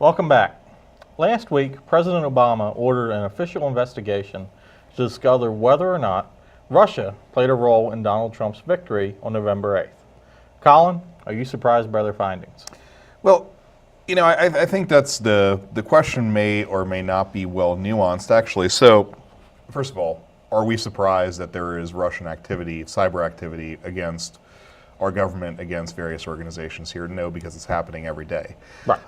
Welcome back. Last week, President Obama ordered an official investigation to discover whether or not Russia played a role in Donald Trump's victory on November 8th. Colin, are you surprised by their findings? Well, I think that's the question may or may not be well nuanced, actually. So, first of all, are we surprised that there is Russian activity, cyber activity against our government, against various organizations here? No, because it's happening every day. Right.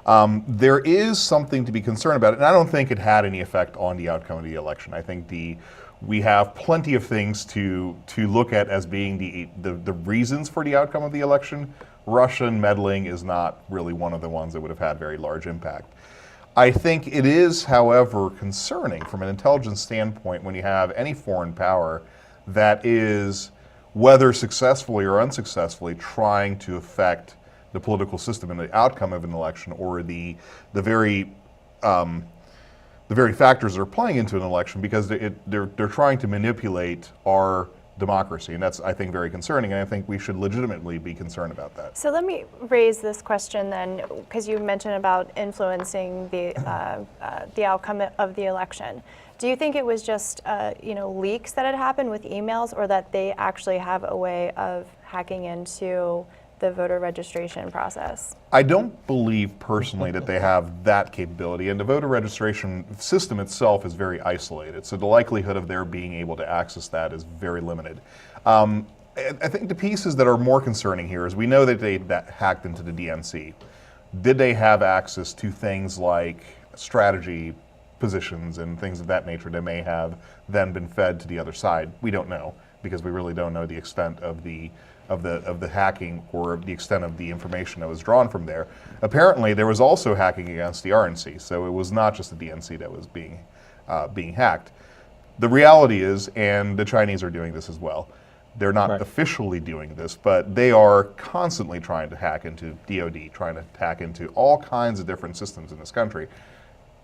There is something to be concerned about, and I don't think it had any effect on the outcome of the election. I think we have plenty of things to look at as being the reasons for the outcome of the election. Russian meddling is not really one of the ones that would have had very large impact. I think it is, however, concerning from an intelligence standpoint when you have any foreign power that is, whether successfully or unsuccessfully, trying to affect the political system and the outcome of an election, or the very factors that are playing into an election, because they're trying to manipulate our democracy, and that's, I think, very concerning, and I think we should legitimately be concerned about that. So let me raise this question then, because you mentioned about influencing the outcome of the election. Do you think it was just leaks that had happened with emails, or that they actually have a way of hacking into the voter registration process? I don't believe personally that they have that capability, and the voter registration system itself is very isolated, so the likelihood of their being able to access that is very limited. I think the pieces that are more concerning here is we know that they hacked into the DNC. Did they have access to things like strategy positions and things of that nature that may have then been fed to the other side? We don't know, because we really don't know the extent of the hacking or the extent of the information that was drawn from there. Apparently, there was also hacking against the RNC, so it was not just the DNC that was being hacked. The reality is, and the Chinese are doing this as well, they're not Right. officially doing this, but they are constantly trying to hack into DoD, trying to hack into all kinds of different systems in this country.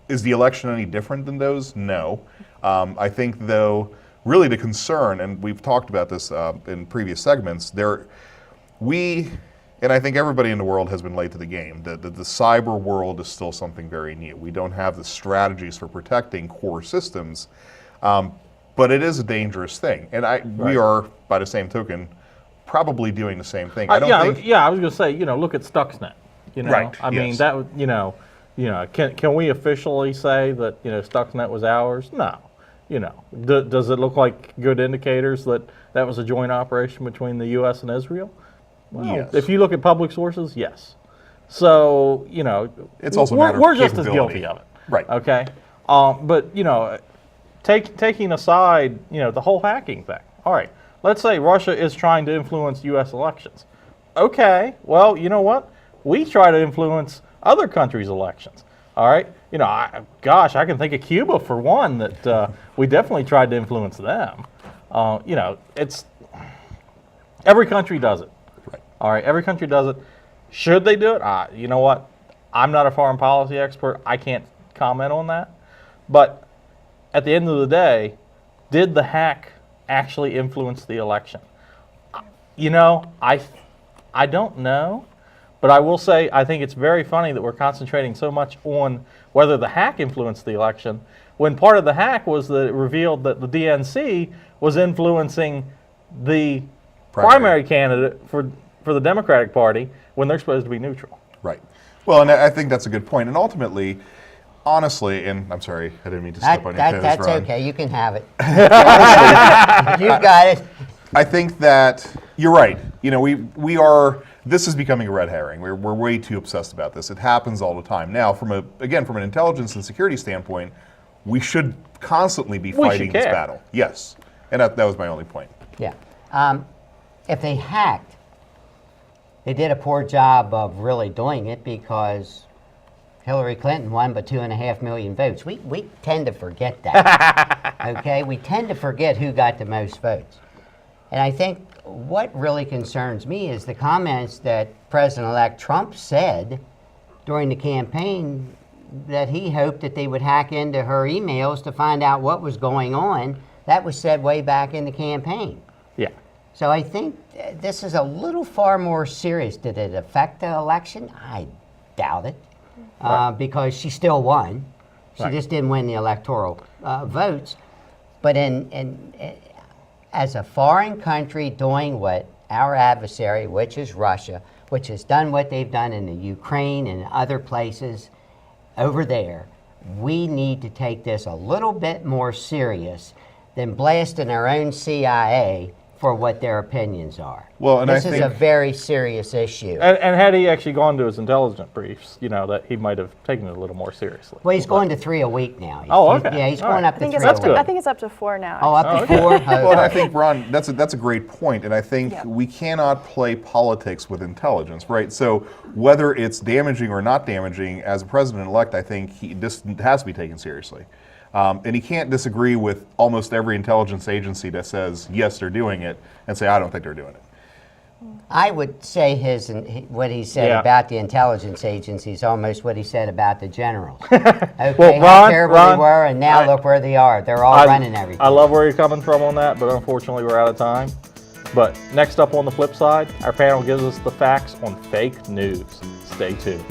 Is the election any different than those? No. I think, though, really the concern, and we've talked about this in previous segments, and I think everybody in the world has been late to the game. The cyber world is still something very new. We don't have the strategies for protecting core systems, but it is a dangerous thing. And we are, by the same token, probably doing the same thing. I don't think. I was going to say, look at Stuxnet. Right, I mean, yes. that can we officially say that Stuxnet was ours? No. Does it look like good indicators that was a joint operation between the U.S. and Israel? Well, yes. If you look at public sources, yes. So, It's also a matter of we're just as capability. guilty of it. Right. Okay? But, taking aside, the whole hacking thing. All right, let's say Russia is trying to influence U.S. elections. Okay, well, you know what? We try to influence other countries' elections. All right? I can think of Cuba for one, that we definitely tried to influence them. It's every country does it. Right. All right, every country does it. Should they do it? You know what? I'm not a foreign policy expert. I can't comment on that. But at the end of the day, did the hack actually influence the election? I don't know. But I will say, I think it's very funny that we're concentrating so much on whether the hack influenced the election, when part of the hack was that it revealed that the DNC was influencing the primary candidate for the Democratic Party when they're supposed to be neutral. Right. Well, and I think that's a good point. And ultimately, honestly, and I'm sorry, I didn't mean to step on your toes, That's Ron. okay. You can have it. You've got it. I think that you're right. We are. This is becoming a red herring. We're way too obsessed about this. It happens all the time. Now, from an intelligence and security standpoint, we should constantly be fighting this battle. Yes, and that was my only point. Yeah. If they hacked, they did a poor job of really doing it, because Hillary Clinton won by 2.5 million votes. We tend to forget that. Okay, we tend to forget who got the most votes. And I think what really concerns me is the comments that President-elect Trump said during the campaign, that he hoped that they would hack into her emails to find out what was going on. That was said way back in the campaign. Yeah. So I think this is a little far more serious. Did it affect the election? I doubt it. because she still won. She Right. just didn't win the electoral votes. But as a foreign country doing what our adversary, which is Russia, which has done what they've done in the Ukraine and other places over there, we need to take this a little bit more serious than blasting our own CIA for what their opinions are. Well, and this I is a think- very serious issue. And had he actually gone to his intelligence briefs, that he might have taken it a little more seriously. Well, he's going to 3 a week now. Oh, He's- okay. Yeah, he's All going right. up I to think 3 it's a up That's to, good. I think it's up to 4 now. Oh, actually. up to 4? Well, and I think, Ron, that's a great point, and I think Yeah. we cannot play politics with intelligence, right? So whether it's damaging or not damaging, as a president-elect, I think this has to be taken seriously. And he can't disagree with almost every intelligence agency that says, yes, they're doing it, and say, I don't think they're doing it. I would say what he said Yeah. about the intelligence agencies almost what he said about the generals. Okay, Well, how Ron- terrible Ron, they were, and now I- look where they are. They're all running everything. I love where you're coming from on that, but unfortunately we're out of time. But next up on the flip side, our panel gives us the facts on fake news. Stay tuned.